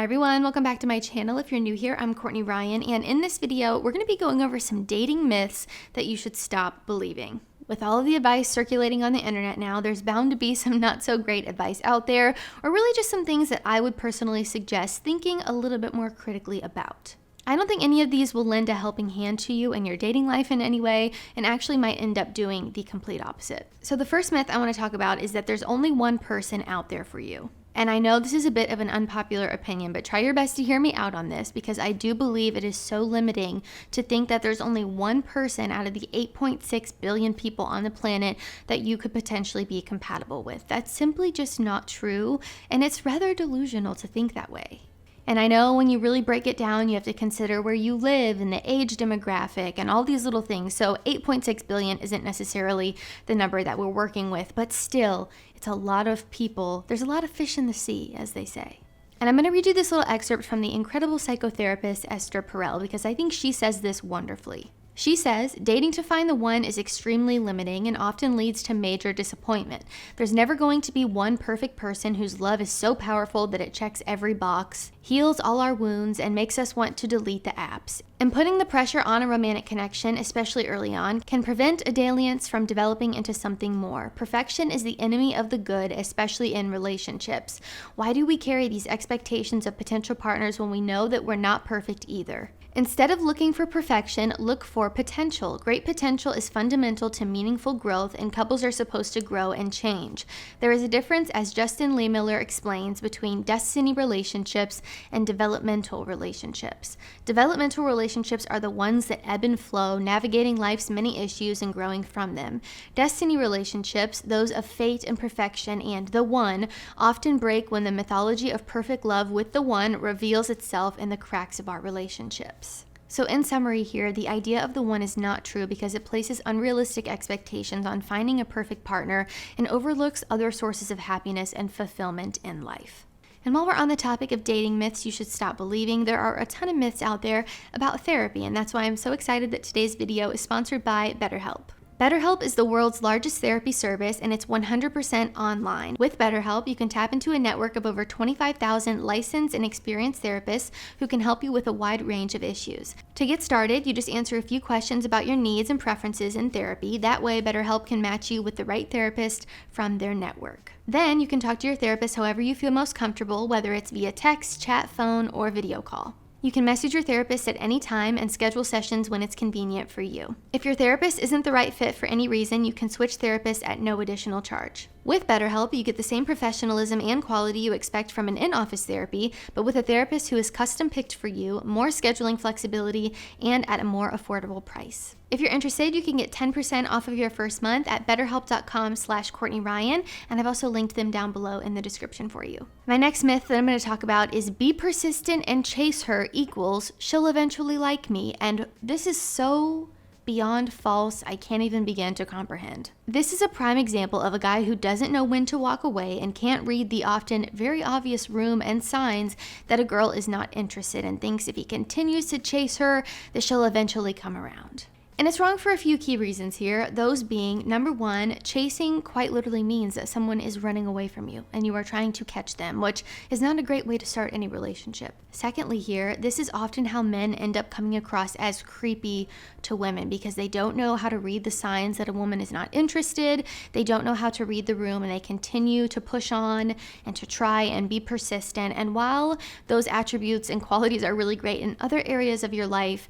Hi everyone, welcome back to my channel. If you're new here, I'm Courtney Ryan, and in this video, we're going to be going over some dating myths that you should stop believing. With all of the advice circulating on the internet now, there's bound to be some not so great advice out there, or really just some things that I would personally suggest thinking a little bit more critically about. I don't think any of these will lend a helping hand to you in your dating life in any way, and actually might end up doing the complete opposite. So the first myth I want to talk about is that there's only one person out there for you. And I know this is a bit of an unpopular opinion, but try your best to hear me out on this because I do believe it is so limiting to think that there's only one person out of the 8.6 billion people on the planet that you could potentially be compatible with. That's simply just not true, and it's rather delusional to think that way. And I know when you really break it down, you have to consider where you live and the age demographic and all these little things. So 8.6 billion isn't necessarily the number that we're working with, but still, it's a lot of people. There's a lot of fish in the sea, as they say. And I'm going to read you this little excerpt from the incredible psychotherapist Esther Perel because I think she says this wonderfully. She says, dating to find the one is extremely limiting and often leads to major disappointment. There's never going to be one perfect person whose love is so powerful that it checks every box, heals all our wounds, and makes us want to delete the apps. And putting the pressure on a romantic connection, especially early on, can prevent a dalliance from developing into something more. Perfection is the enemy of the good, especially in relationships. Why do we carry these expectations of potential partners when we know that we're not perfect either? Instead of looking for perfection, look for potential. Great potential is fundamental to meaningful growth, and couples are supposed to grow and change. There is a difference, as Justin Lee Miller explains, between destiny relationships and developmental relationships. Developmental relationships are the ones that ebb and flow, navigating life's many issues and growing from them. Destiny relationships, those of fate and perfection and the one, often break when the mythology of perfect love with the one reveals itself in the cracks of our relationship. So in summary here, the idea of the one is not true because it places unrealistic expectations on finding a perfect partner and overlooks other sources of happiness and fulfillment in life. And while we're on the topic of dating myths you should stop believing, there are a ton of myths out there about therapy, and that's why I'm so excited that today's video is sponsored by BetterHelp. BetterHelp is the world's largest therapy service, and it's 100% online. With BetterHelp, you can tap into a network of over 25,000 licensed and experienced therapists who can help you with a wide range of issues. To get started, you just answer a few questions about your needs and preferences in therapy. That way, BetterHelp can match you with the right therapist from their network. Then you can talk to your therapist however you feel most comfortable, whether it's via text, chat, phone, or video call. You can message your therapist at any time and schedule sessions when it's convenient for you. If your therapist isn't the right fit for any reason, you can switch therapists at no additional charge. With BetterHelp, you get the same professionalism and quality you expect from an in-office therapy, but with a therapist who is custom-picked for you, more scheduling flexibility, and at a more affordable price. If you're interested, you can get 10% off of your first month at betterhelp.com/CourtneyRyan, and I've also linked them down below in the description for you. My next myth that I'm going to talk about is be persistent and chase her equals she'll eventually like me, and this is so beyond false, I can't even begin to comprehend. This is a prime example of a guy who doesn't know when to walk away and can't read the often very obvious room and signs that a girl is not interested, and thinks if he continues to chase her, that she'll eventually come around. And it's wrong for a few key reasons here, those being, number one, chasing quite literally means that someone is running away from you and you are trying to catch them, which is not a great way to start any relationship. Secondly here, this is often how men end up coming across as creepy to women because they don't know how to read the signs that a woman is not interested, they don't know how to read the room, and they continue to push on and to try and be persistent. And while those attributes and qualities are really great in other areas of your life,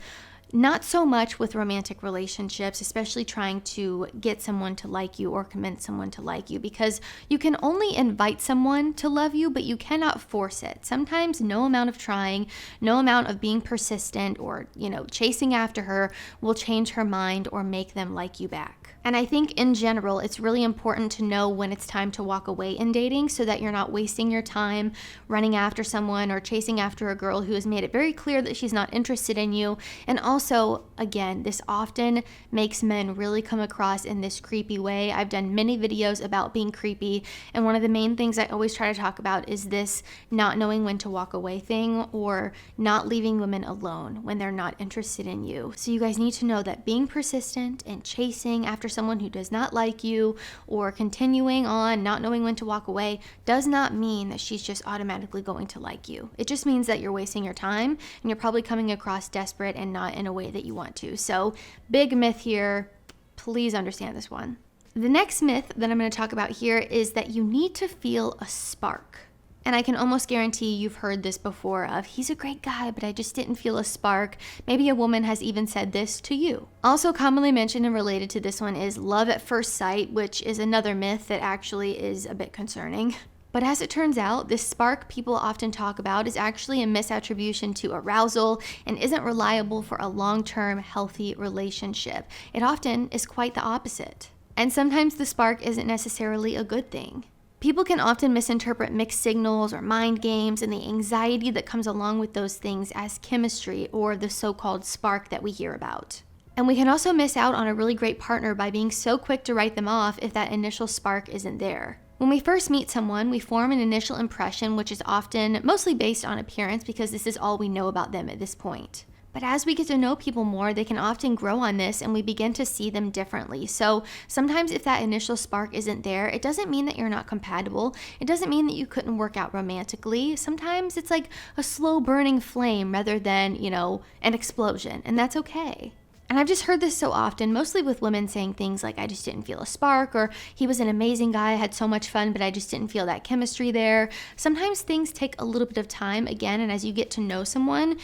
not so much with romantic relationships, especially trying to get someone to like you or convince someone to like you, because you can only invite someone to love you, but you cannot force it. Sometimes no amount of trying, no amount of being persistent or, chasing after her will change her mind or make them like you back. And I think in general, it's really important to know when it's time to walk away in dating so that you're not wasting your time running after someone or chasing after a girl who has made it very clear that she's not interested in you. And also, again, this often makes men really come across in this creepy way. I've done many videos about being creepy, and one of the main things I always try to talk about is this not knowing when to walk away thing, or not leaving women alone when they're not interested in you. So you guys need to know that being persistent and chasing after someone who does not like you or continuing on not knowing when to walk away does not mean that she's just automatically going to like you. It just means that you're wasting your time and you're probably coming across desperate and not in a way that you want to. So big myth here. Please understand this one. The next myth that I'm going to talk about here is that you need to feel a spark. And I can almost guarantee you've heard this before of, he's a great guy, but I just didn't feel a spark. Maybe a woman has even said this to you. Also commonly mentioned and related to this one is love at first sight, which is another myth that actually is a bit concerning. But as it turns out, this spark people often talk about is actually a misattribution to arousal and isn't reliable for a long-term healthy relationship. It often is quite the opposite. And sometimes the spark isn't necessarily a good thing. People can often misinterpret mixed signals or mind games and the anxiety that comes along with those things as chemistry or the so-called spark that we hear about. And we can also miss out on a really great partner by being so quick to write them off if that initial spark isn't there. When we first meet someone, we form an initial impression, which is often mostly based on appearance because this is all we know about them at this point. But as we get to know people more, they can often grow on this and we begin to see them differently. So sometimes if that initial spark isn't there, it doesn't mean that you're not compatible. It doesn't mean that you couldn't work out romantically. Sometimes it's like a slow burning flame rather than, an explosion, and that's okay. And I've just heard this so often, mostly with women saying things like, I just didn't feel a spark, or he was an amazing guy, I had so much fun, but I just didn't feel that chemistry there. Sometimes things take a little bit of time, again, and as you get to know someone,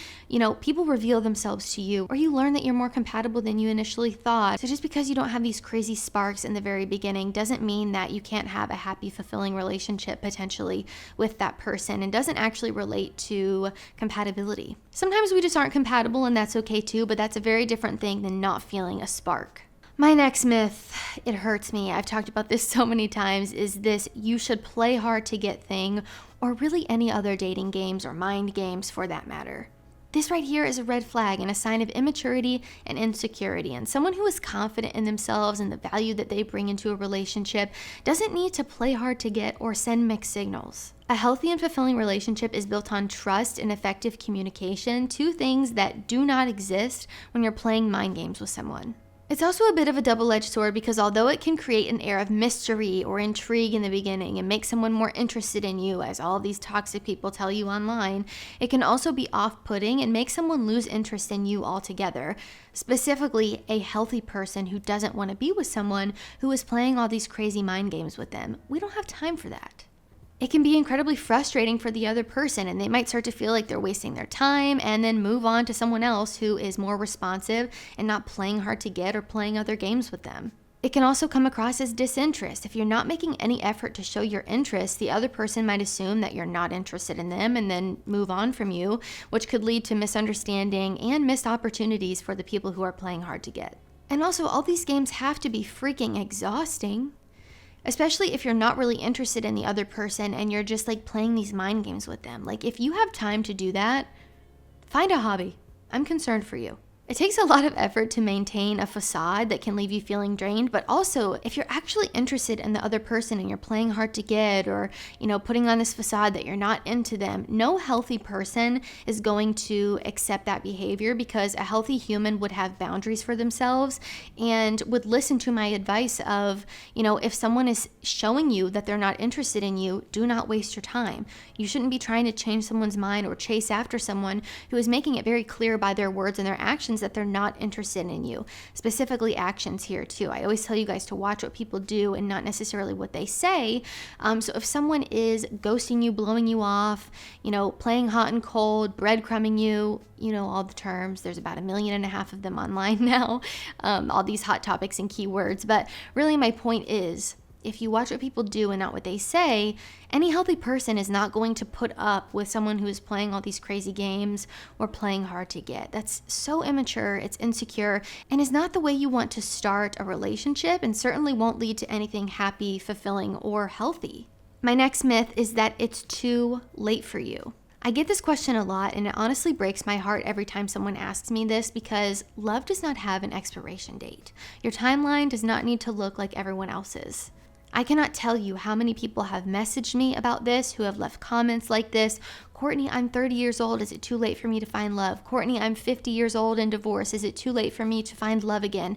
people reveal themselves to you, or you learn that you're more compatible than you initially thought. So just because you don't have these crazy sparks in the very beginning doesn't mean that you can't have a happy, fulfilling relationship potentially with that person, and doesn't actually relate to compatibility. Sometimes we just aren't compatible, and that's okay too, but that's a very different thing than not feeling a spark. My next myth, it hurts me, I've talked about this so many times, is this you should play hard to get thing, or really any other dating games or mind games for that matter. This right here is a red flag and a sign of immaturity and insecurity, and someone who is confident in themselves and the value that they bring into a relationship doesn't need to play hard to get or send mixed signals. A healthy and fulfilling relationship is built on trust and effective communication, two things that do not exist when you're playing mind games with someone. It's also a bit of a double-edged sword because although it can create an air of mystery or intrigue in the beginning and make someone more interested in you, as all these toxic people tell you online, it can also be off-putting and make someone lose interest in you altogether, specifically a healthy person who doesn't want to be with someone who is playing all these crazy mind games with them. We don't have time for that. It can be incredibly frustrating for the other person, and they might start to feel like they're wasting their time and then move on to someone else who is more responsive and not playing hard to get or playing other games with them. It can also come across as disinterest. If you're not making any effort to show your interest, the other person might assume that you're not interested in them and then move on from you, which could lead to misunderstanding and missed opportunities for the people who are playing hard to get. And also, all these games have to be freaking exhausting. Especially if you're not really interested in the other person and you're just like playing these mind games with them. Like if you have time to do that, find a hobby. I'm concerned for you. It takes a lot of effort to maintain a facade that can leave you feeling drained, but also if you're actually interested in the other person and you're playing hard to get or, putting on this facade that you're not into them, no healthy person is going to accept that behavior because a healthy human would have boundaries for themselves and would listen to my advice of, if someone is showing you that they're not interested in you, do not waste your time. You shouldn't be trying to change someone's mind or chase after someone who is making it very clear by their words and their actions that they're not interested in you. Specifically actions here too. I always tell you guys to watch what people do and not necessarily what they say. So if someone is ghosting you, blowing you off, playing hot and cold, breadcrumbing you, all the terms, there's about 1.5 million of them online now, all these hot topics and keywords. But really my point is, if you watch what people do and not what they say, any healthy person is not going to put up with someone who is playing all these crazy games or playing hard to get. That's so immature, it's insecure, and is not the way you want to start a relationship, and certainly won't lead to anything happy, fulfilling, or healthy. My next myth is that it's too late for you. I get this question a lot, and it honestly breaks my heart every time someone asks me this because love does not have an expiration date. Your timeline does not need to look like everyone else's. I cannot tell you how many people have messaged me about this, who have left comments like this. Courtney, I'm 30 years old. Is it too late for me to find love? Courtney, I'm 50 years old and divorced. Is it too late for me to find love again?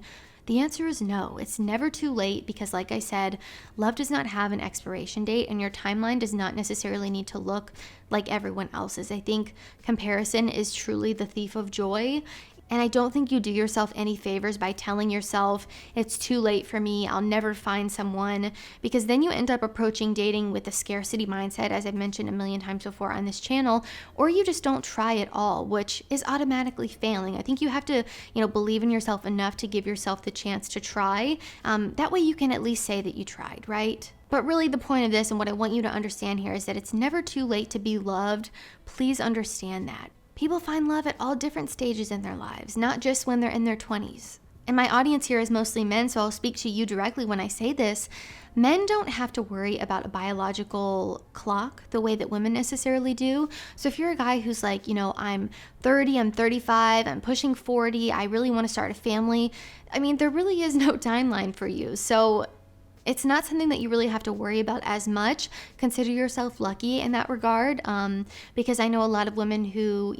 The answer is no. It's never too late because, like I said, love does not have an expiration date and your timeline does not necessarily need to look like everyone else's. I think comparison is truly the thief of joy. And I don't think you do yourself any favors by telling yourself, it's too late for me, I'll never find someone, because then you end up approaching dating with a scarcity mindset, as I've mentioned a million times before on this channel, or you just don't try at all, which is automatically failing. I think you have to, believe in yourself enough to give yourself the chance to try. That way you can at least say that you tried, right? But really the point of this and what I want you to understand here is that it's never too late to be loved. Please understand that. People find love at all different stages in their lives, not just when they're in their 20s. And my audience here is mostly men, so I'll speak to you directly when I say this. Men don't have to worry about a biological clock the way that women necessarily do. So if you're a guy who's like, I'm 30, I'm 35, I'm pushing 40, I really want to start a family, there really is no timeline for you. So it's not something that you really have to worry about as much. Consider yourself lucky in that regard, because I know a lot of women who,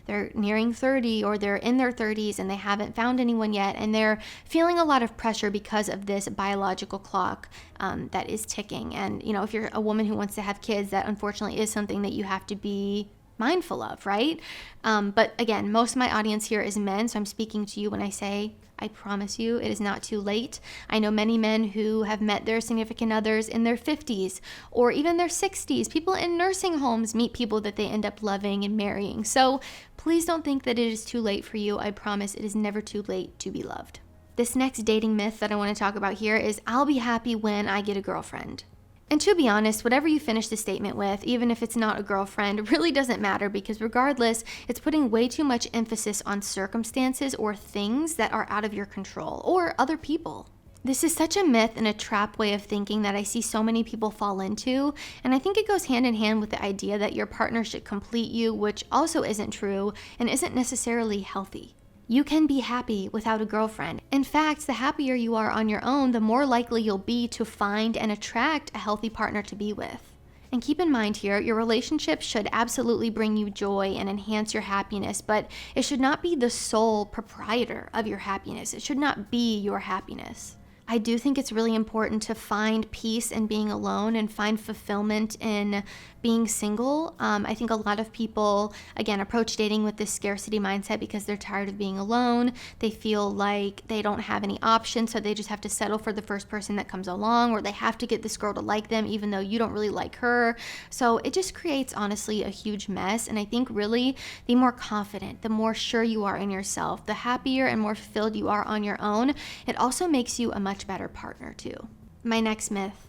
they're nearing 30 or they're in their 30s and they haven't found anyone yet, and they're feeling a lot of pressure because of this biological clock that is ticking. And, if you're a woman who wants to have kids, that unfortunately is something that you have to be mindful of, right? But again, most of my audience here is men, so I'm speaking to you when I say, I promise you, it is not too late. I know many men who have met their significant others in their 50s or even their 60s. People in nursing homes meet people that they end up loving and marrying. So please don't think that it is too late for you. I promise it is never too late to be loved. This next dating myth that I want to talk about here is I'll be happy when I get a girlfriend. And to be honest, whatever you finish the statement with, even if it's not a girlfriend, really doesn't matter because regardless, it's putting way too much emphasis on circumstances or things that are out of your control or other people. This is such a myth and a trap way of thinking that I see so many people fall into, and I think it goes hand in hand with the idea that your partner should complete you, which also isn't true and isn't necessarily healthy. You can be happy without a girlfriend. In fact, the happier you are on your own, the more likely you'll be to find and attract a healthy partner to be with. And keep in mind here, your relationship should absolutely bring you joy and enhance your happiness, but it should not be the sole proprietor of your happiness. It should not be your happiness. I do think it's really important to find peace in being alone and find fulfillment in being single. I think a lot of people, again, approach dating with this scarcity mindset because they're tired of being alone. They feel like they don't have any options, so they just have to settle for the first person that comes along, or they have to get this girl to like them even though you don't really like her. So it just creates, honestly, a huge mess. And I think really the more confident, the more sure you are in yourself, the happier and more fulfilled you are on your own, it also makes you a much better partner too. My next myth,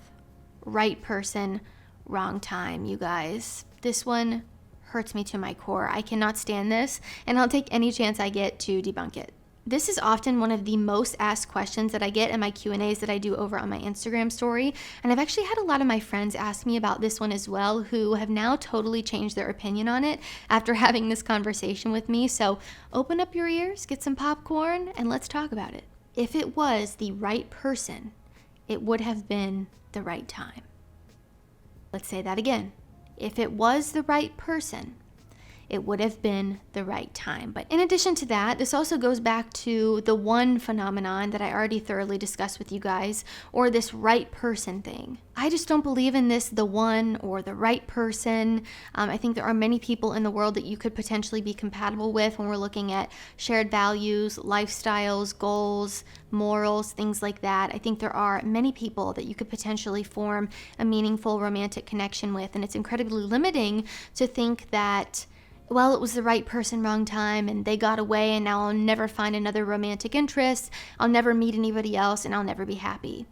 right person, wrong time, you guys. This one hurts me to my core. I cannot stand this, and I'll take any chance I get to debunk it. This is often one of the most asked questions that I get in my Q&As that I do over on my Instagram story, and I've actually had a lot of my friends ask me about this one as well, who have now totally changed their opinion on it after having this conversation with me. So open up your ears, get some popcorn, and let's talk about it. If it was the right person, it would have been the right time. Let's say that again. If it was the right person, it would have been the right time. But in addition to that, this also goes back to the one phenomenon that I already thoroughly discussed with you guys, or this right person thing. I just don't believe in this, the one or the right person. I think there are many people in the world that you could potentially be compatible with when we're looking at shared values, lifestyles, goals, morals, things like that. I think there are many people that you could potentially form a meaningful romantic connection with, and it's incredibly limiting to think that, well, it was the right person, wrong time, and they got away, and now I'll never find another romantic interest, I'll never meet anybody else, and I'll never be happy.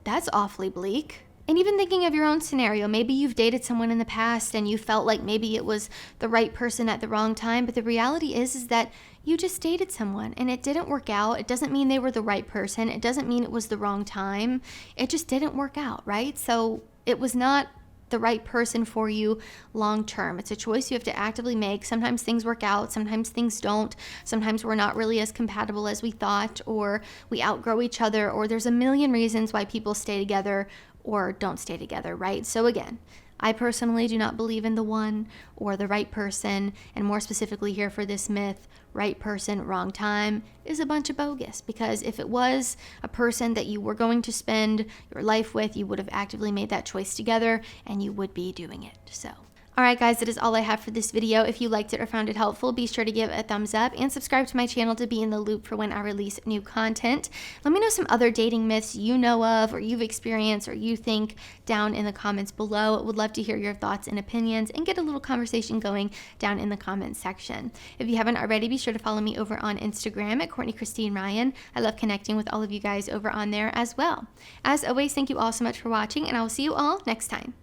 That's awfully bleak. And even thinking of your own scenario, maybe you've dated someone in the past and you felt like maybe it was the right person at the wrong time, but the reality is that you just dated someone and it didn't work out. It doesn't mean they were the right person. It doesn't mean it was the wrong time. It just didn't work out, right? So it was not the right person for you long term. It's a choice you have to actively make. Sometimes things work out, sometimes things don't. Sometimes we're not really as compatible as we thought, or we outgrow each other, or there's a million reasons why people stay together or don't stay together, right? So again, I personally do not believe in the one or the right person, and more specifically here for this myth, right person, wrong time is a bunch of bogus, because if it was a person that you were going to spend your life with, you would have actively made that choice together and you would be doing it. So alright guys, that is all I have for this video. If you liked it or found it helpful, be sure to give it a thumbs up and subscribe to my channel to be in the loop for when I release new content. Let me know some other dating myths you know of or you've experienced or you think down in the comments below. I would love to hear your thoughts and opinions and get a little conversation going down in the comments section. If you haven't already, be sure to follow me over on Instagram at Courtney Christine Ryan. I love connecting with all of you guys over on there as well. As always, thank you all so much for watching, and I will see you all next time.